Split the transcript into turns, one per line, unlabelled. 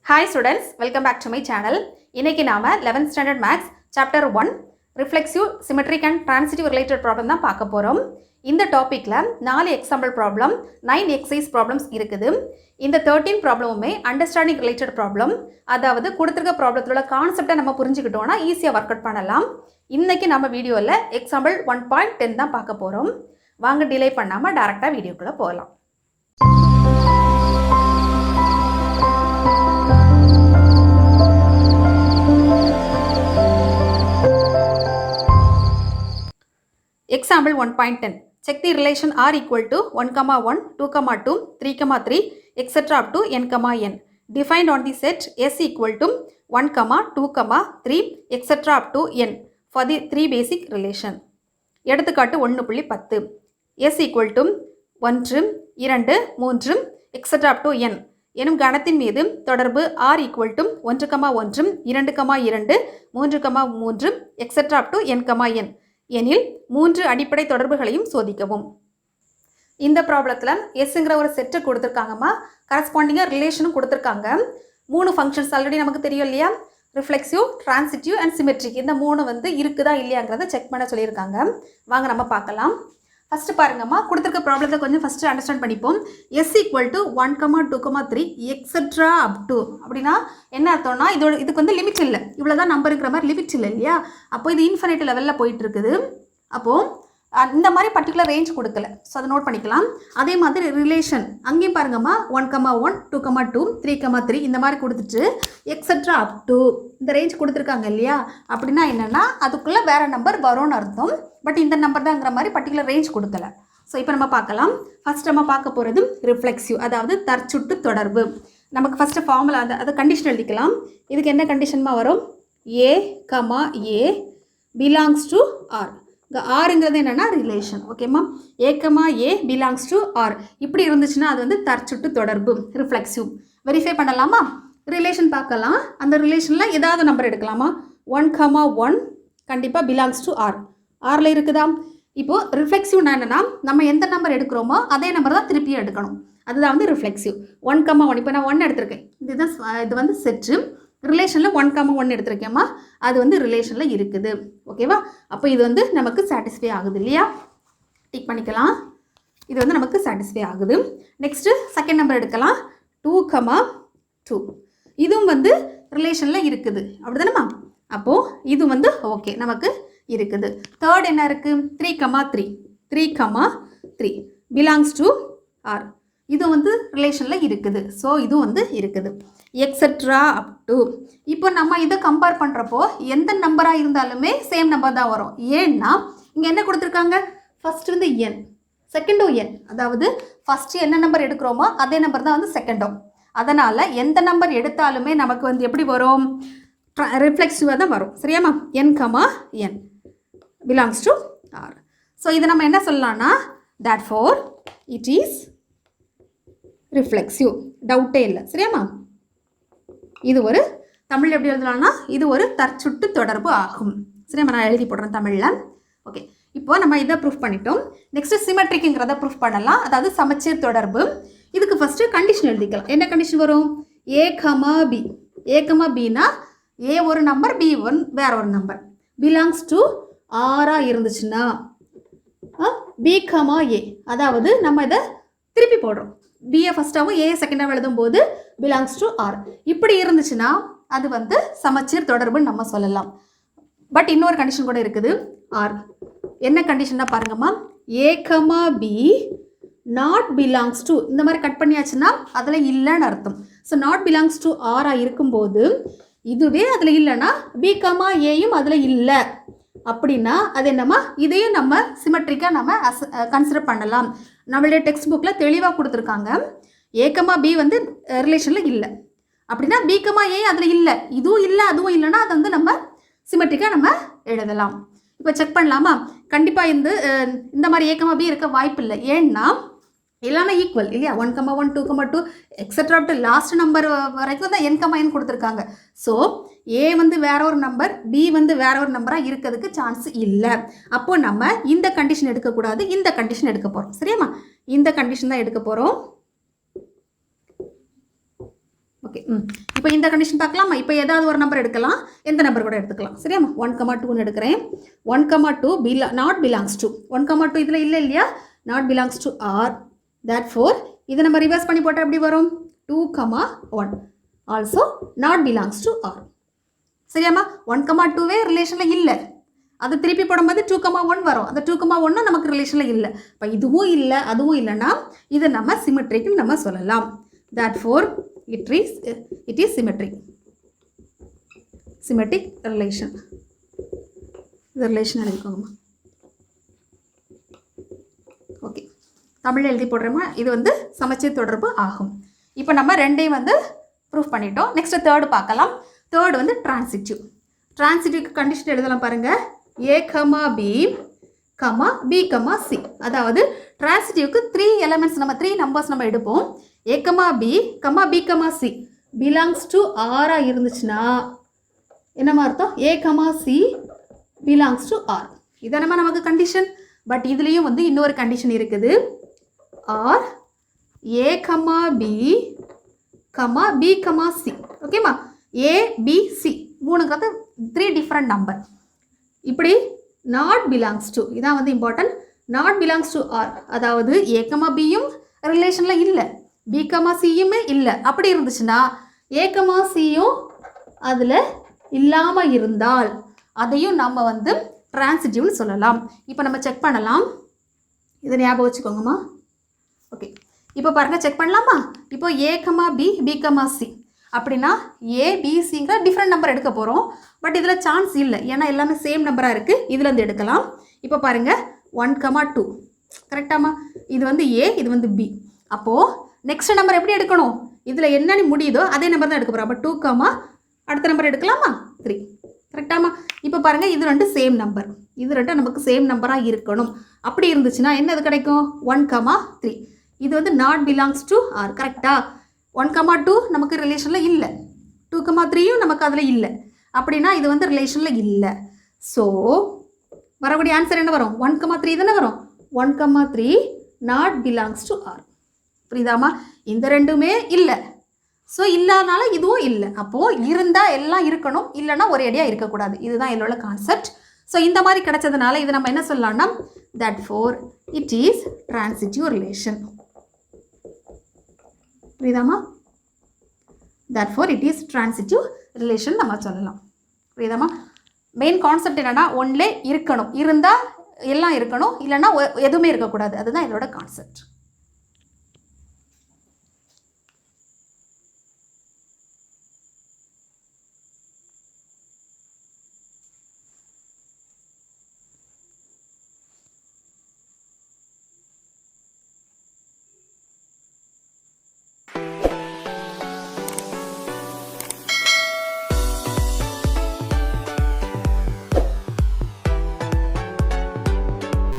Hi students, welcome back to my channel. இன்னைக்கு நாம 11th standard maths Chapter-1 reflexive, symmetric and transitive related problem தான் பார்க்க போறோம். இந்த டாபிக்ல 4 எக்ஸாம்பிள் ப்ராப்ளம் 9 எக்ஸசைஸ் ப்ராப்ளம்ஸ் இருக்குது. இந்த 13 ப்ராப்ளமுமே அண்டர்ஸ்டாண்டிங் ரிலேட்டட் ப்ராப்ளம். அதாவது கொடுத்திருக்க ப்ராப்ளத்தோட கான்செப்டை நம்ம புரிஞ்சுக்கிட்டோம்னா ஈஸியா வொர்க் அவுட் பண்ணலாம். இன்னைக்கு நம்ம வீடியோல எக்ஸாம்பிள் 1.10 தான் பார்க்க போறோம். வாங்க டிலே பண்ணாம டைரக்டா வீடியோக்குள்ள போகலாம். Example 1.10. Check the relation r equal to 1, 1, 2, 2, 3, 3, etc. up to n, n. Defined on the set s equal to 1, 2, 3, etc. up to n for the 3 basic relation. எடுத்துக்காட்டு 1.10. s equal to 1, 2, 3, etc. up to n. எனும் கணத்தின் மீது தொடர்பு r equal to 1, 1, 2, 2, 3, 3, etc. up to n, n. எனில் 3 அடிப்படை தொடர்புகளையும் சோதிக்கவும். இந்த ப்ராப்ளத்துல sங்கிற ஒரு செட் கொடுத்திருக்காங்கமா, கரஸ்பாண்டிங்கா ரிலேஷனும் கொடுத்திருக்காங்க. 3 ஃபங்க்ஷன்ஸ் ஆல்ரெடி நமக்கு தெரியும் இல்லையா? Reflexive, transitive and symmetric. இந்த 3 வந்து இருக்குதா இல்லையாங்கிறத செக் பண்ண சொல்லியிருக்காங்க. வாங்க நம்ம பார்க்கலாம். ஃபர்ஸ்ட் பாருங்கம்மா, கொடுத்திருக்க ப்ராப்ளத்தை கொஞ்சம் ஃபர்ஸ்ட் அண்டர்ஸ்டாண்ட் பண்ணிப்போம். s equal to 1, 2, 3 etc. up to அப்படின்னா என்ன அர்த்தம்னா இதுக்கு வந்து லிமிட் இல்லை, இவ்வளோதான் நம்பருங்கிற மாதிரி லிமிட் இல்லை இல்லையா? அப்போ இது இன்ஃபினிட் லெவலில் போயிட்டு இருக்குது. அப்போது இந்த மாதிரி பர்டிகுலர் ரேஞ்ச் கொடுக்கல, ஸோ அதை நோட் பண்ணிக்கலாம். அதே மாதிரி ரிலேஷன் அங்கேயும் பாருங்கம்மா, 1, 1, 2, 2, 3, 3 இந்த மாதிரி கொடுத்துட்டு எக்ஸட்ரா அப் டு இந்த ரேஞ்ச் கொடுத்துருக்காங்க இல்லையா? அப்படின்னா என்னென்னா அதுக்குள்ளே வேறு நம்பர் வரும்னு அர்த்தம். பட் இந்த நம்பர் தாங்கிற மாதிரி பர்டிகுலர் ரேஞ்ச் கொடுக்கல. ஸோ இப்போ நம்ம பார்க்கலாம். ஃபஸ்ட் நம்ம பார்க்க போகிறது ரிஃப்ளெக்சிவ், அதாவது தற்சுட்டு தொடர்பு. நமக்கு ஃபஸ்ட்டு ஃபார்முலா அதை கண்டிஷன் எழுதிக்கலாம். இதுக்கு என்ன கண்டிஷன்மா வரும்? A belongs to R. இந்த ஆருங்கிறது என்னென்னா ரிலேஷன். ஓகேம்மா, ஏ பிலாங்ஸ் டு ஆர் இப்படி இருந்துச்சுன்னா அது வந்து தற்சுட்டு தொடர்பு, ரிஃப்ளெக்சிவ். வெரிஃபை பண்ணலாமா? ரிலேஷன் பார்க்கலாம். அந்த ரிலேஷனில் ஏதாவது நம்பர் எடுக்கலாமா? 1, 1 கண்டிப்பாக பிலாங்ஸ் டு ஆர். ஆரில் இருக்குதா? இப்போது ரிஃப்ளெக்சிவ்னா என்னென்னா நம்ம எந்த நம்பர் எடுக்கிறோமோ அதே நம்பர் தான் திருப்பியும் எடுக்கணும். அதுதான் வந்து ரிஃப்ளெக்சிவ். 1, 1 இப்போ நான் 1 எடுத்திருக்கேன். இது வந்து செட்டு. ரிலேஷனில் 1, 1 எடுத்திருக்கேம்மா, அது வந்து ரிலேஷனில் இருக்குது. ஓகேவா? அப்போ இது வந்து நமக்கு சாட்டிஸ்ஃபை ஆகுது இல்லையா? டிக் பண்ணிக்கலாம். இது வந்து நமக்கு சாட்டிஸ்ஃபை ஆகுது. நெக்ஸ்ட்டு செகண்ட் நம்பர் எடுக்கலாம். 2, 2 இதுவும் வந்து ரிலேஷனில் இருக்குது. அப்படி தானேம்மா? அப்போது இது வந்து ஓகே நமக்கு இருக்குது. தேர்ட் என்ன இருக்குது? 3, 3 பிலாங்ஸ் டு ஆர். இது வந்து ரிலேஷனில் இருக்குது. ஸோ இதுவும் வந்து இருக்குது. Extra up to. இப்போ நம்ம இதை கம்பேர் பண்ணுறப்போ எந்த நம்பராக இருந்தாலுமே சேம் நம்பர் தான் வரும். ஏன்னா இங்கே என்ன கொடுத்துருக்காங்க? ஃபர்ஸ்ட் வந்து என், செகண்டும் என். அதாவது ஃபஸ்ட்டு என்ன நம்பர் எடுக்கிறோமோ அதே நம்பர் தான் வந்து செகண்டும். அதனால் எந்த நம்பர் எடுத்தாலுமே நமக்கு வந்து எப்படி வரும்? ரிஃப்ளெக்சிவாக தான் வரும். சரியாம்மா? n, belongs to R. So இதை நம்ம என்ன சொல்லலாம்னா, therefore it is ரிஃப்ளெக்சிவ். டவுட்டே இல்லை. சரியாம்மா? இது ஒரு தமிழ் எப்படி எழுதலாம்னா இது ஒரு தற்சுட்டு தொடர்பு ஆகும். சரியாம்மா? நான் எழுதி போடுறேன் தமிழில். ஓகே, இப்போ நம்ம இதை ப்ரூஃப் பண்ணிட்டோம். நெக்ஸ்ட்டு சிமெட்ரிக்குங்கிறத ப்ரூஃப் பண்ணலாம். அதாவது சமச்சீர் தொடர்பு. இதுக்கு ஃபஸ்ட்டு கண்டிஷன் எழுதிக்கலாம். என்ன கண்டிஷன் வரும்? ஏ பினா ஏ ஒரு நம்பர், பி வேற ஒரு நம்பர், பிலாங்ஸ் டு ஆரா இருந்துச்சுன்னா பி ஏ, அதாவது நம்ம இதை திருப்பி போடுறோம். பிஏ ஃபஸ்ட்டாகவும் ஏ செகண்டாகவும் எழுதும்போது பிலாங்ஸ் டு ஆர். இப்படி இருந்துச்சுன்னா அது வந்து சமச்சீர் தொடர்புன்னு நம்ம சொல்லலாம். பட் இன்னொரு கண்டிஷன் கூட இருக்குது. ஆர் என்ன கண்டிஷன்னா பாருங்கம்மா, ஏ பி நாட் பிலாங்ஸ் டு இந்த மாதிரி கட் பண்ணியாச்சுன்னா அதில் இல்லைன்னு அர்த்தம். ஸோ நாட் பிலாங்ஸ் டு ஆராக இருக்கும்போது இதுவே அதில் இல்லைன்னா பி ஏயும் அதில் இல்லை அப்படின்னா அது என்னம்மா, இதையும் நம்ம சிமெட்ரிக்காக நம்ம கன்சிடர் பண்ணலாம். நம்மளுடைய டெக்ஸ்ட் புக்கில் தெளிவாக கொடுத்துருக்காங்க. ஏ பி வந்து ரிலேஷனில் இல்லை அப்படின்னா பி ஏ அதில் இல்லை, இதுவும் இல்லை அதுவும் இல்லைன்னா அதை வந்து நம்ம சிமெட்ரிக்காக நம்ம எழுதலாம். இப்போ செக் பண்ணலாமா? கண்டிப்பாக இந்த மாதிரி ஏ பி இருக்க வாய்ப்பு இல்லை. ஏன்னா எல்லாமே ஈக்குவல் இல்லையா? 1, 1, 2, 2 எக்ஸட்ரா டு லாஸ்ட் நம்பர் வரைக்கும் தான் n, கொடுத்துருக்காங்க. ஸோ ஏ வந்து வேற ஒரு நம்பர், பி வந்து வேற ஒரு நம்பராக இருக்கிறதுக்கு சான்ஸ் இல்லை. அப்போ நம்ம இந்த கண்டிஷன் எடுக்கக்கூடாது, இந்த கண்டிஷன் எடுக்க போகிறோம். சரியாம்மா? இந்த கண்டிஷன் தான் எடுக்க போகிறோம். ஓகே இப்போ இந்த கண்டிஷன் பார்க்கலாமா? இப்போ ஏதாவது ஒரு நம்பர் எடுக்கலாம், எந்த நம்பர் கூட எடுத்துக்கலாம். சரியாம்மா? 1,2ன்னு எடுக்கிறேன். 1,2 நாட் பிலாங்ஸ் டு 1,2 இதில் இல்லை இல்லையா? Not belongs to R. Therefore இதை நம்ம ரிவர்ஸ் பண்ணி போட்டால் எப்படி வரும்? 2,1 also not belongs to R. சரியாம்மா? 1,2வே ரிலேஷனில் இல்லை, அது திருப்பி போடும்போது 2,1 வரும். அந்த 2,1 நமக்கு ரிலேஷனில் இல்லை. இப்போ இதுவும் இல்லை அதுவும் இல்லைன்னா இதை நம்ம சிமெட்ரிக்னு நம்ம சொல்லலாம். Therefore it is symmetric relation. இந்த ரிலேஷன் எழுதிக்கோங்கம்மா. ஓகே, தமிழ் எழுதி போடுறோமா? இது வந்து சமச்சீர் தொடர்பு ஆகும். இப்போ நம்ம ரெண்டையும் வந்து ப்ரூஃப் பண்ணிட்டோம். நெக்ஸ்ட் தேர்டு பார்க்கலாம். தேர்டு வந்து டிரான்சிட்டிவ். டிரான்சிட்டிவ்க்கு கண்டிஷன் எழுதலாம் பாருங்க. A, B, B, C. அதாவது டிரான்சிட்டிவ்க்கு 3 எலமெண்ட்ஸ் நம்ம 3 நம்பர்ஸ் நம்ம எடுப்போம். A, B, B, C belongs to R இருந்துச்சுன்னா என்னமா அர்த்தம்? A, C belongs to R. இதான் நமக்கு கண்டிஷன். பட் இதுலேயும் வந்து இன்னொரு கண்டிஷன் இருக்குது. R A, B, B, C. ஓகேமா? A, B, C மூணுங்கிறது 3 டிஃப்ரெண்ட் நம்பர். இப்படி நாட் பிலாங்ஸ் டு, இதான் வந்து important. Not belongs to R, அதாவது A, Bயும் ரிலேஷனில் இல்லை, B, Cயுமே இல்லை. அப்படி இருந்துச்சுன்னா A, Cயும் அதில் இல்லாமல் இருந்தால் அதையும் நம்ம வந்து டிரான்சிட்டிவ்னு சொல்லலாம். இப்போ நம்ம செக் பண்ணலாம். இதை ஞாபகம் வச்சுக்கோங்கம்மா. ஓகே, இப்போ பாருங்கள், செக் பண்ணலாமா? இப்போ A, B, B, C அப்படின்னா A, B, Cங்கிற டிஃப்ரெண்ட் நம்பர் எடுக்க போகிறோம். பட் இதில் சான்ஸ் இல்லை, ஏன்னா எல்லாமே சேம் நம்பராக இருக்குது. இதுலேருந்து எடுக்கலாம். இப்போ பாருங்கள், 1,2 கரெக்டாமா? இது வந்து A, இது வந்து B. அப்போது நெக்ஸ்ட் நம்பர் எப்படி எடுக்கணும்? இதில் என்னென்னு முடியுதோ அதே நம்பர் தான் எடுக்க போகிறோம். அப்போ 2, அடுத்த நம்பர் எடுக்கலாமா? 3 கரெக்டாமா? இப்போ பாருங்கள், இது ரெண்டு சேம் நம்பர், இது ரெண்டும் நமக்கு சேம் நம்பராக இருக்கணும். அப்படி இருந்துச்சுன்னா என்னது கிடைக்கும்? 1, 3. இது வந்து நாட் பிலாங்ஸ் டு ஆர். கரெக்டா? 1, 2 நமக்கு ரிலேஷனில் இல்லை, 2, 3யும் நமக்கு அதில் இல்லை. அப்படின்னா இது வந்து ரிலேஷனில் இல்லை. ஸோ வரக்கூடிய ஆன்சர் என்ன வரும்? 1, 3 தானே வரும். 1, 3 நாட் பிலாங்ஸ் டு ஆர். புரியுதாமா? இந்த ரெண்டுமே இல்லை. ஸோ இல்லாதனால இதுவும் இல்லை. அப்போது இருந்தால் எல்லாம் இருக்கணும், இல்லைன்னா ஒரே அடியாக இருக்கக்கூடாது. இதுதான் என்னோட கான்செப்ட். ஸோ இந்த மாதிரி கிடைச்சதுனால இது நம்ம என்ன சொல்லலாம்னா, therefore it is transitive relation. புரியுதாமா? Therefore it is transitive relation நம்ம சொல்லலாம். புரியுதாமா? மெயின் கான்செப்ட் என்னென்னா, ஒன்லே இருக்கணும், இருந்தால் எல்லாம் இருக்கணும், இல்லைன்னா எதுவுமே இருக்கக்கூடாது. அதுதான் என்னோட கான்செப்ட்.